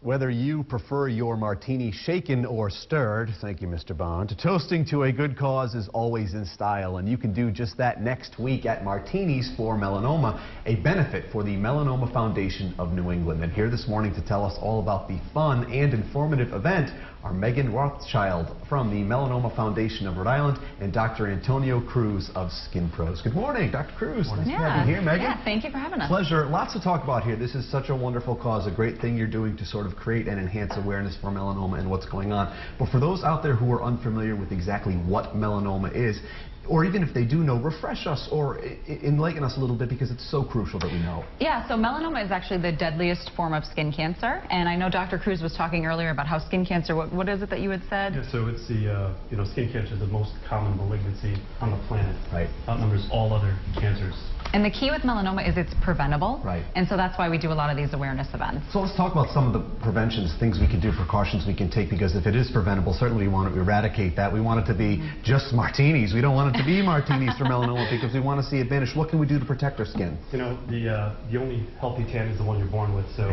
Whether you prefer your martini shaken or stirred, thank you, Mr. Bond, toasting to a good cause is always in style, and you can do just that next week at Martinis for Melanoma, a benefit for the Melanoma Foundation of New England. And here this morning to tell us all about the fun and informative event are Meghan Rothschild from the Melanoma Foundation of Rhode Island and Dr. Antonio Cruz of Skin Pros. Good morning, Dr. Cruz. Nice to have you here, Meghan. Yeah, thank you for having us. Pleasure. Lots to talk about here. This is such a wonderful cause, a great thing you're doing to sort of create and enhance awareness for melanoma and what's going on. But for those out there who are unfamiliar with exactly what melanoma is, or even if they do know, refresh us or enlighten us a little bit, because it's so crucial that we know. Yeah, so melanoma is actually the deadliest form of skin cancer, and I know Dr. Cruz was talking earlier about how skin cancer, what is it that you had said? Yeah, so it's the, skin cancer is the most common malignancy on the planet. Right. Outnumbers all other cancers. And the key with melanoma is it's preventable. Right. And so that's why we do a lot of these awareness events. So let's talk about some of the preventions, things we can do, precautions we can take, because if it is preventable, certainly we want to eradicate that. We want it to be just martinis. We don't want it to be martinis for melanoma, because we want to see it vanish. What can we do to protect our skin? You know, the only healthy tan is the one you're born with, so,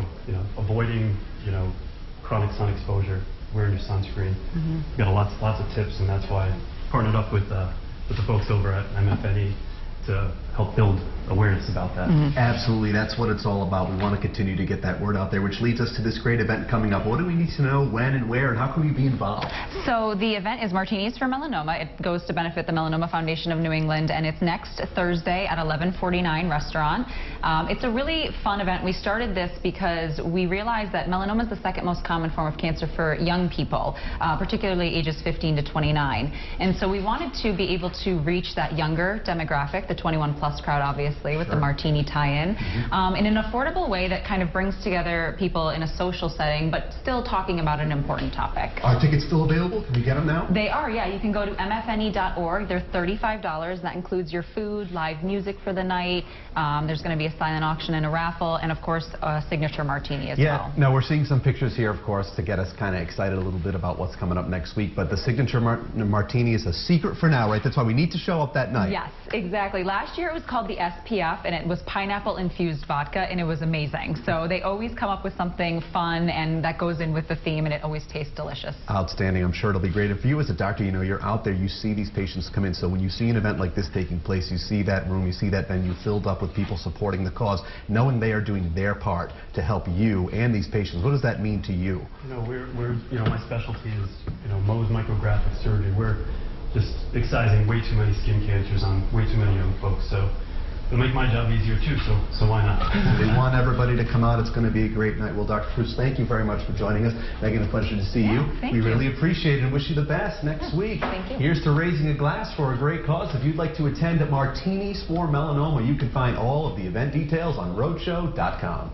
avoiding, chronic sun exposure, wearing your sunscreen. We've got lots of tips, and that's why I partnered up with the folks over at MFNE to help build awareness about that. Absolutely, that's what it's all about. We want to continue to get that word out there, which leads us to this great event coming up. What do we need to know, when and where, and how can we be involved? So the event is Martinis for Melanoma. It goes to benefit the Melanoma Foundation of New England, and it's next Thursday at 1149 Restaurant. It's a really fun event. We started this because we realized that melanoma is the second most common form of cancer for young people, particularly ages 15 to 29. And so we wanted to be able to reach that younger demographic, the 21 plus crowd, obviously, with the Martini tie-in, in an affordable way that kind of brings together people in a social setting, but still talking about an important topic. Are tickets still available? Can we get them now? They are, yeah. You can go to mfne.org. They're $35. That includes your food, live music for the night. There's going to be a silent auction and a raffle, and of course, a signature martini as well. Yeah, now we're seeing some pictures here, of course, to get us kind of excited a little bit about what's coming up next week, but the signature martini is a secret for now, right? That's why we need to show up that night. Yes, exactly. Last year it was called the SPF, and it was pineapple-infused vodka, and it was amazing. So they always come up with something fun, and that goes in with the theme, and it always tastes delicious. Outstanding. I'm sure it'll be great. And for you as a doctor, you're out there, you see these patients come in, so when you see an event like this taking place, you see that room, you see that venue filled up with people supporting the cause, knowing they are doing their part to help you and these patients. What does that mean to you? My specialty is, Mohs micrographic surgery. We're just excising way too many skin cancers on way too many young folks, so it'll make my job easier too, so why not? We want everybody to come out. It's going to be a great night. Well, Dr. Cruz, thank you very much for joining us. Meghan, a pleasure to see you. We really appreciate it and wish you the best next week. Thank you. Here's to raising a glass for a great cause. If you'd like to attend Martinis for Melanoma, you can find all of the event details on roadshow.com.